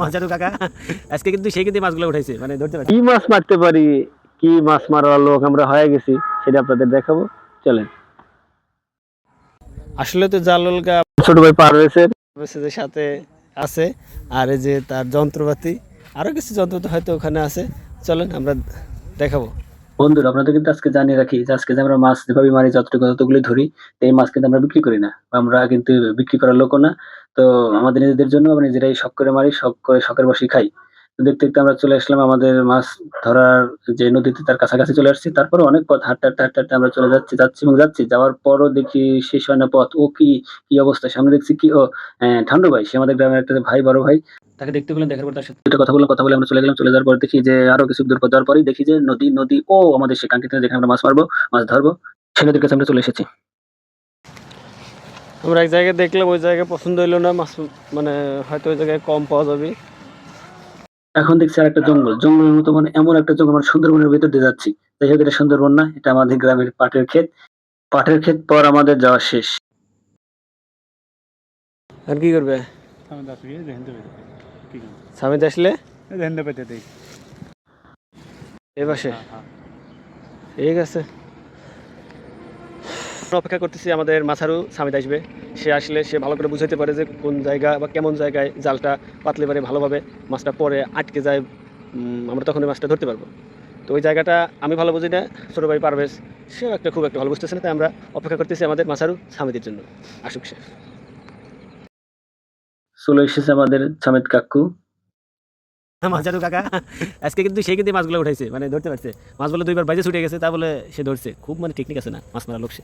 মাঝারু কাকা আজকে কিন্তু সে কিন্তু মাছগুলো উঠাইছে, মানে ধরতে পারছি। কি মাছ মারতে পারি, কি মাছ মারার লোক আমরা হয়ে গেছি, সেটা আপনাদের দেখাবো। চলেন। আসলে তো জালুল গা ছোট ভাই পারভেজের মেসেজের সাথে আছে, আর এই যে তার যন্ত্রপাতি, আরো কিছু যন্ত্রপাতি হয়তো ওখানে আছে। চলেন আমরা দেখাবো। বন্ধুরা, আপনাদের কিন্তু আজকে জানিয়ে রাখি যে আজকে যে আমরা মাছ যেভাবে মারি, যতটুকু যতগুলি ধরি, তো এই মাছ কিন্তু আমরা বিক্রি করি না, আমরা কিন্তু বিক্রি করার লোকও না। তো আমাদের নিজেদের জন্য আমরা নিজেরাই শখ করে মারি, শখ করে শখের বসেই খাই। তো দেখতে দেখতে আমরা চলে আসলাম আমাদের মাছ ধরার যে নদীতে, তার কাছাকাছি চলে আসছি। তারপরে অনেক পথ হাঁটতে হাঁটতে হাঁটতে হাঁটতে আমরা চলে যাচ্ছি যাচ্ছি এবং যাচ্ছি, যাওয়ার পরও দেখি শেষ হয় না পথ। ও কি কি অবস্থা! সামনে দেখছি কি, ও ঠান্ডু ভাই, সে আমাদের গ্রামের একটা ভাই, বড় ভাই। তাকে দেখতে পেলাম, দেখার পর তার সাথে একটা কথা বলে আমরা চলে গেলাম। চলে যাওয়ার পর দেখি যে আরো কিছু দূর পথ যাওয়ার পরেই দেখি যে নদী নদী, ও আমাদের সে কাঙ্ক্ষিত যেখানে আমরা মাছ মারবো, মাছ ধরবো, সে নদীর কাছে আমরা চলে এসেছি। আমরা এক জায়গায় দেখলাম, ওই জায়গায় পছন্দ হইলো না মাছ, মানে হয়তো ওই জায়গায় কম পাওয়া যাবে। এখন দেখছি আর একটা জঙ্গল, জঙ্গলের মতো, মানে এমন একটা জঙ্গল, মানে সুন্দরবনের ভেতর দিয়ে যাচ্ছি। যাই হোক, এটা সুন্দরবন না, এটা আমাদের গ্রামের পাটের ক্ষেত। পাটের ক্ষেত পর আমাদের যাওয়া শেষ। আর কি করবে? সামিদ আসলে এ পাশে ঠিক আছে। অপেক্ষা করতেছি আমাদের মাছারু সামিদ আসবে। সে আসলে সে ভালো করে বুঝাইতে পারে যে কোন জায়গা বা কেমন জায়গায় জালটা পাতলে পারে ভালোভাবে মাছটা পরে আটকে যায়, আমরা তখন ওই মাছটা ধরতে পারবো। তো ওই জায়গাটা আমি ভালো বুঝি না, ছোটো ভাই পারভেজ সেও খুব একটা ভালো বুঝতেছে না, তাই আমরা অপেক্ষা করতেছি আমাদের মাছারু সামিদের জন্য, আসুক সে। চলে এসেছে আমাদের সামিদ কাকু। মাছারু কাকা আজকে কিন্তু সে কিন্তু মাছগুলো উঠাইছে, মানে ধরতে পারছে। মাছগুলো দুইবার বাইরে ছুটে গেছে, তা বলে সে ধরছে। খুব মানে টেকনিক আছে না মাছ মারা লোক সে।